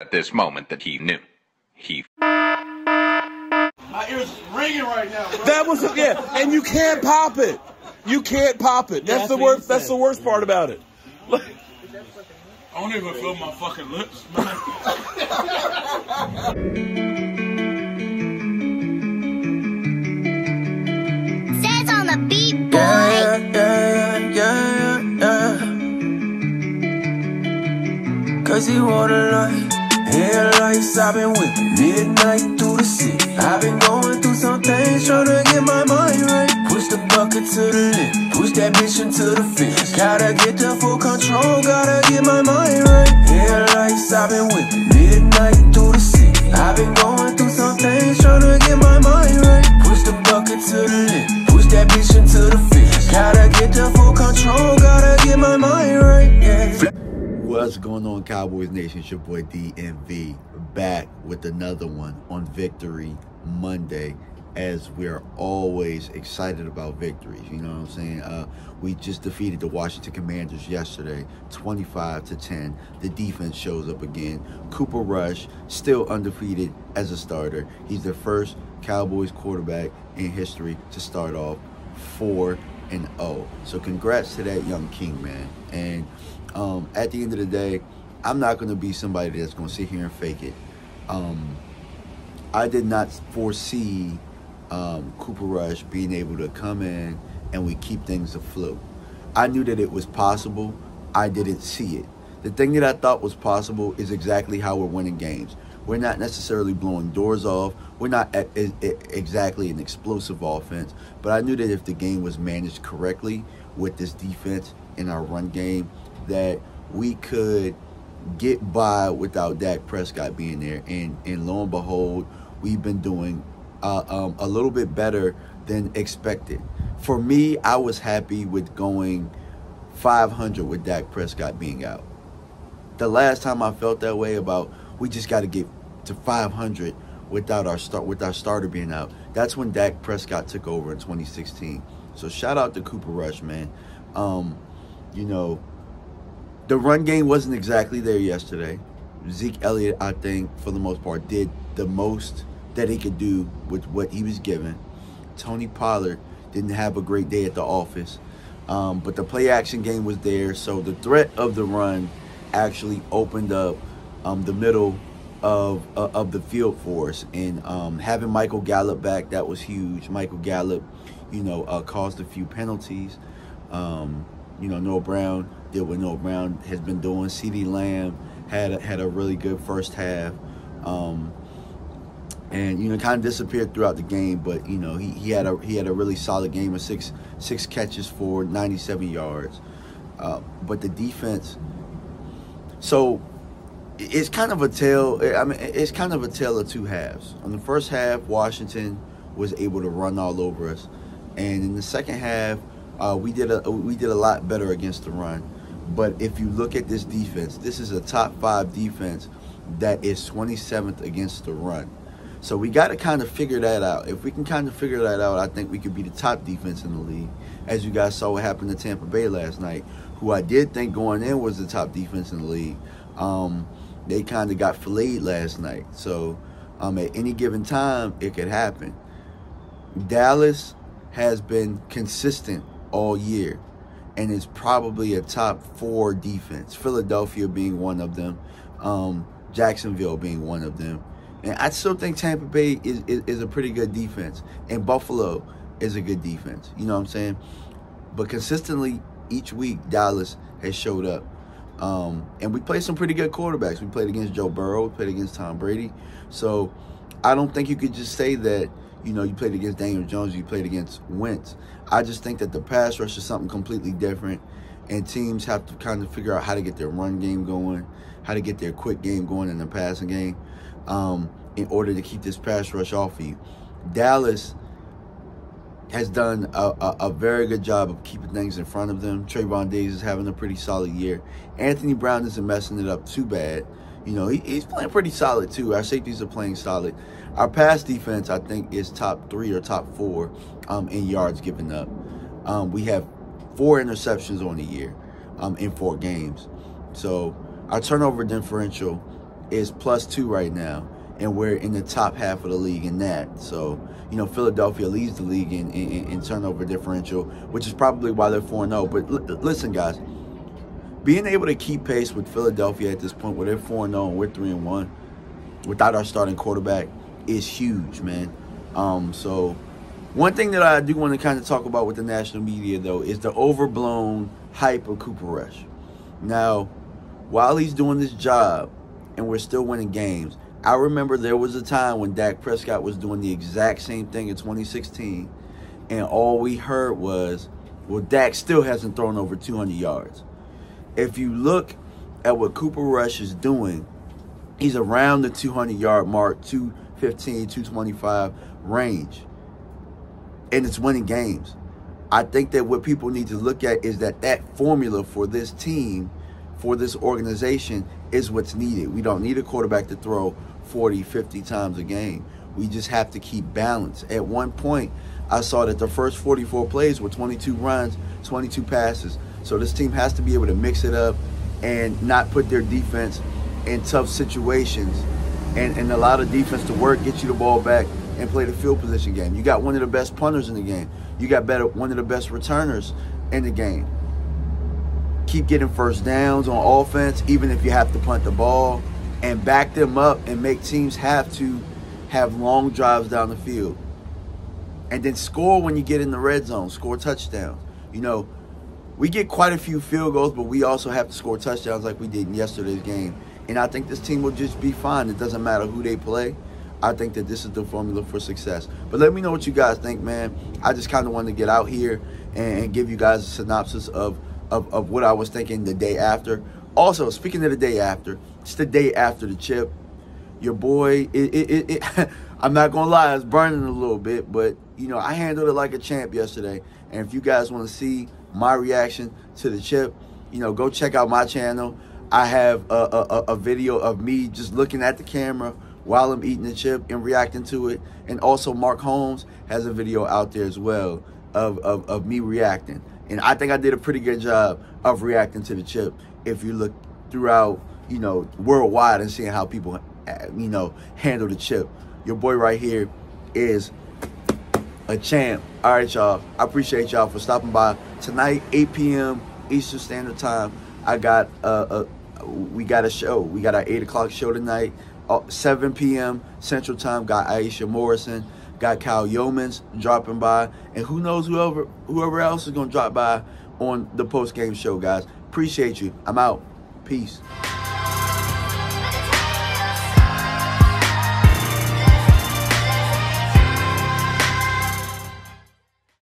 at this moment that he knew. My ears ringing right now, bro. That was and you can't pop it. You can't pop it. That's the worst. That's the worst part about it. I don't even feel my fucking lips, man. Says on the beat, boy. Yeah. Cause he wanna light. Headlights, I've been whipping midnight through the city. I've been going through some things, trying to get my mind right. Push the bucket to the lip, push that bitch into the fence. Gotta get the full control, gotta get my mind right. Headlights, I've been whipping midnight through the city. I've been going through some things, trying to get my mind right. Push the bucket to the lip, push that bitch into the fence. Gotta get the full control, gotta get my mind right, yeah. What's going on, Cowboys Nation? It's your boy DMV, back with another one on Victory Monday, as we are always excited about victories. You know what I'm saying? We just defeated the Washington Commanders yesterday, 25-10. The defense shows up again. Cooper Rush, still undefeated as a starter. He's the first Cowboys quarterback in history to start off 4-0. So congrats to that young king, man. And at the end of the day, I'm not going to be somebody that's going to sit here and fake it. I did not foresee Cooper Rush being able to come in and we keep things afloat. I knew that it was possible. I didn't see it. The thing that I thought was possible is exactly how we're winning games. We're not necessarily blowing doors off. We're not exactly an explosive offense. But I knew that if the game was managed correctly with this defense in our run game, that we could get by without Dak Prescott being there. And lo and behold, we've been doing a little bit better than expected. For me, I was happy with going 500 with Dak Prescott being out. The last time I felt that way about we just got to get to 500 without our starter being out, that's when Dak Prescott took over in 2016. So shout out to Cooper Rush, man. You know, the run game wasn't exactly there yesterday. Zeke Elliott, I think, for the most part, did the most that he could do with what he was given. Tony Pollard didn't have a great day at the office. But the play-action game was there, so the threat of the run actually opened up the middle of the field for us. And having Michael Gallup back, that was huge. Michael Gallup, you know, caused a few penalties. You know, Noah Brown did what Noah Brown has been doing. CeeDee Lamb had a really good first half. And, you know, kind of disappeared throughout the game, but, you know, he had a really solid game of six catches for 97 yards. But the defense, so it's kind of a tale. I mean, it's kind of a tale of two halves. On the first half, Washington was able to run all over us, and in the second half, we did a lot better against the run. But if you look at this defense, this is a top 5 defense that is 27th against the run. So we got to kind of figure that out. If we can kind of figure that out, I think we could be the top defense in the league. As you guys saw what happened to Tampa Bay last night, who I did think going in was the top defense in the league. They kind of got filleted last night. So at any given time, it could happen. Dallas has been consistent all year and is probably a top 4 defense. Philadelphia being one of them, Jacksonville being one of them. And I still think Tampa Bay is a pretty good defense. And Buffalo is a good defense. You know what I'm saying? But consistently, each week, Dallas has showed up. And we played some pretty good quarterbacks. We played against Joe Burrow. We played against Tom Brady. So I don't think you could just say that, you know, you played against Daniel Jones, you played against Wentz. I just think that the pass rush is something completely different. And teams have to kind of figure out how to get their run game going, how to get their quick game going in the passing game. In order to keep this pass rush off of you. Dallas has done a very good job of keeping things in front of them. Trayvon Diggs is having a pretty solid year. Anthony Brown isn't messing it up too bad. You know, he's playing pretty solid too. Our safeties are playing solid. Our pass defense, I think, is top 3 or top 4 in yards given up. We have 4 interceptions on the year in 4 games. So our turnover differential is +2 right now, and we're in the top half of the league in that. So, you know, Philadelphia leads the league in turnover differential, which is probably why they're 4-0. But listen, guys, being able to keep pace with Philadelphia at this point, where they're 4-0 and we're 3-1, without our starting quarterback, is huge, man. So one thing that I do want to kind of talk about with the national media, though, is the overblown hype of Cooper Rush. Now, while he's doing this job and we're still winning games, I remember there was a time when Dak Prescott was doing the exact same thing in 2016, and all we heard was, well, Dak still hasn't thrown over 200 yards. If you look at what Cooper Rush is doing, he's around the 200-yard mark, 215, 225 range, and it's winning games. I think that what people need to look at is that formula for this team, for this organization, is what's needed. We don't need a quarterback to throw 40, 50 times a game. We just have to keep balance. At one point, I saw that the first 44 plays were 22 runs, 22 passes. So this team has to be able to mix it up and not put their defense in tough situations and allow the defense to work, get you the ball back, and play the field position game. You got one of the best punters in the game. You got one of the best returners in the game. Keep getting first downs on offense, even if you have to punt the ball, and back them up and make teams have to have long drives down the field. And then score when you get in the red zone, score touchdowns. You know, we get quite a few field goals, but we also have to score touchdowns like we did in yesterday's game. And I think this team will just be fine. It doesn't matter who they play. I think that this is the formula for success. But let me know what you guys think, man. I just kind of wanted to get out here and give you guys a synopsis of what I was thinking the day after. Also, speaking of the day after, it's the day after the chip. Your boy, I'm not going to lie, it's burning a little bit. But, you know, I handled it like a champ yesterday. And if you guys want to see my reaction to the chip, you know, go check out my channel. I have a video of me just looking at the camera while I'm eating the chip and reacting to it. And also Mark Holmes has a video out there as well of me reacting. And I think I did a pretty good job of reacting to the chip if you look throughout, you know, worldwide and seeing how people, you know, handle the chip. Your boy right here is a champ. All right, y'all. I appreciate y'all for stopping by. Tonight, 8 p.m. Eastern Standard Time, we got a show. We got our 8 o'clock show tonight. 7 p.m. Central Time, got Aisha Morrison, got Kyle Yeomans dropping by, and who knows whoever else is going to drop by on the post-game show, guys. Appreciate you. I'm out. Peace.